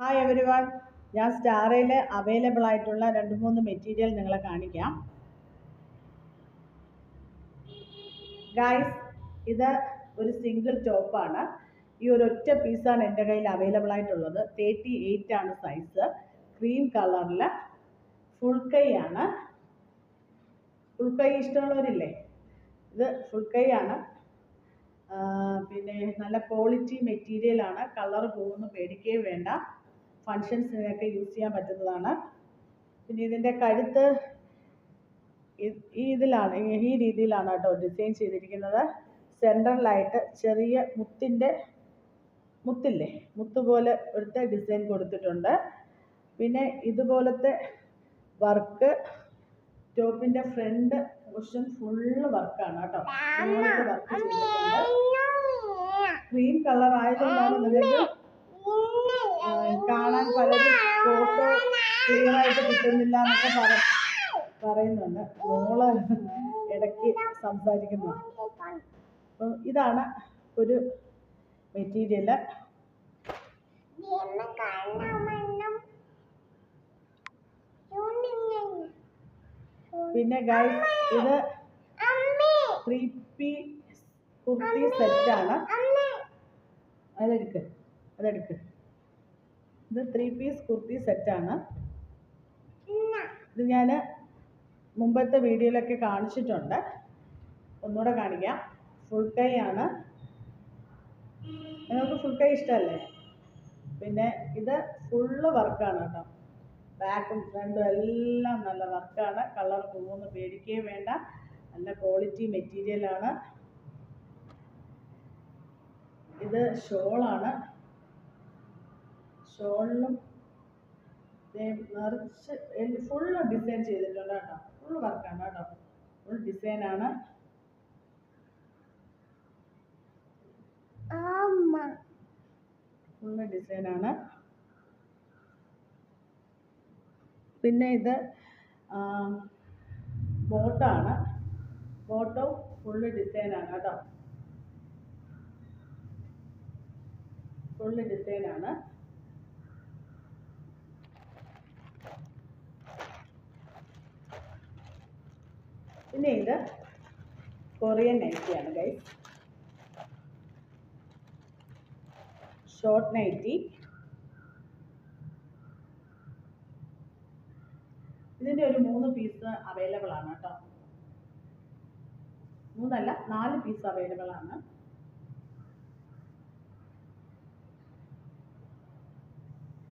Hi every one, ഞാൻ സ്റ്റാറയിൽ available ആയിട്ടുള്ള 2-3 material നിങ്ങളെ കാണിക്കാം. ഗായ്സ്, ഇത് ഒരു സിംഗിൾ ടോപ്പാണ്. ഈ ഒരൊറ്റ പീസാണ് എൻ്റെ കയ്യിൽ അവൈലബിൾ ആയിട്ടുള്ളത്. 38 ആണ് സൈസ്. ക്രീം കളറിൽ ഫുൾ കൈ ആണ്. ഫുൾ കൈ ഇഷ്ടമുള്ളവരില്ലേ? ഇത് ഫുൾ കൈ ആണ്. പിന്നെ നല്ല ക്വാളിറ്റി മെറ്റീരിയലാണ്. കളർ പോകുന്നു പേടിക്കുകയും വേണ്ട. ഫങ്ഷൻസിനൊക്കെ യൂസ് ചെയ്യാൻ പറ്റുന്നതാണ്. പിന്നെ ഇതിൻ്റെ കഴുത്ത് ഇതിലാണ്, ഈ രീതിയിലാണ് കേട്ടോ ഡിസൈൻ ചെയ്തിരിക്കുന്നത്. സെൻട്രലായിട്ട് ചെറിയ മുത്ത് പോലെ ഒരു ഡിസൈൻ കൊടുത്തിട്ടുണ്ട്. പിന്നെ ഇതുപോലത്തെ വർക്ക് ടോപ്പിൻ്റെ ഫ്രണ്ട് പോർഷൻ ഫുള്ള് വർക്കാണ് കേട്ടോ. ഇതുപോലത്തെ വർക്ക് ചെയ്തിട്ടുണ്ട്. ക്രീം കളർ ആയതുകൊണ്ടാണ് നിങ്ങൾക്ക് കാണാൻ പലരും ഫോട്ടോ ക്ലിയർ ആയിട്ട് കിട്ടുന്നില്ല എന്നൊക്കെ പറയുന്നുണ്ട്. മോള് ഇടയ്ക്ക് സംസാരിക്കുന്നതാണ്. അപ്പം ഇതാണ് ഒരു മെറ്റീരിയല്. പിന്നെ ഗൈസ്, ഇത് 3 പീസ് കുർത്തി സെറ്റാണ്. അതെടുക്ക്. ഇത് 3 പീസ് കുർത്തി സെറ്റാണ്. ഇത് ഞാൻ മുമ്പത്തെ വീഡിയോയിലൊക്കെ കാണിച്ചിട്ടുണ്ട്. ഒന്നുകൂടെ കാണിക്കാം. ഫുൾ കൈ ആണ്. നിങ്ങൾക്ക് ഫുൾ കൈ ഇഷ്ടമല്ലേ? പിന്നെ ഇത് ഫുള്ള് വർക്കാണ് കേട്ടോ. ബാക്കും ഫ്രണ്ടും എല്ലാം നല്ല വർക്കാണ്. കളർ പോകുന്നു പേടിക്കുകയും വേണ്ട. നല്ല ക്വാളിറ്റി മെറ്റീരിയലാണ്. ഇത് ഷോളാണ്. ഷോളിലും നിറച്ച് ഫുള്ള് ഡിസൈൻ ചെയ്തിട്ടുണ്ട് കേട്ടോ. ഫുൾ വർക്കാണ് കേട്ടോ. ഫുൾ ഡിസൈനാണ്. ഫുള്ള് ഡിസൈനാണ്. പിന്നെ ഇത് ബോട്ടാണ്. ബോട്ടവും ഫുള്ള് ഡിസൈനാണ് കേട്ടോ. ഫുള്ള് ഡിസൈനാണ്. പിന്നെ ഇത് കൊറിയൻ നൈറ്റിയാണ് ഗൈസ്. Short nighty. ഇതിൻ്റെ ഒരു 3 പീസ് അവൈലബിൾ ആണ് കേട്ടോ. 3 അല്ല 4 പീസ് അവൈലബിൾ ആണ്.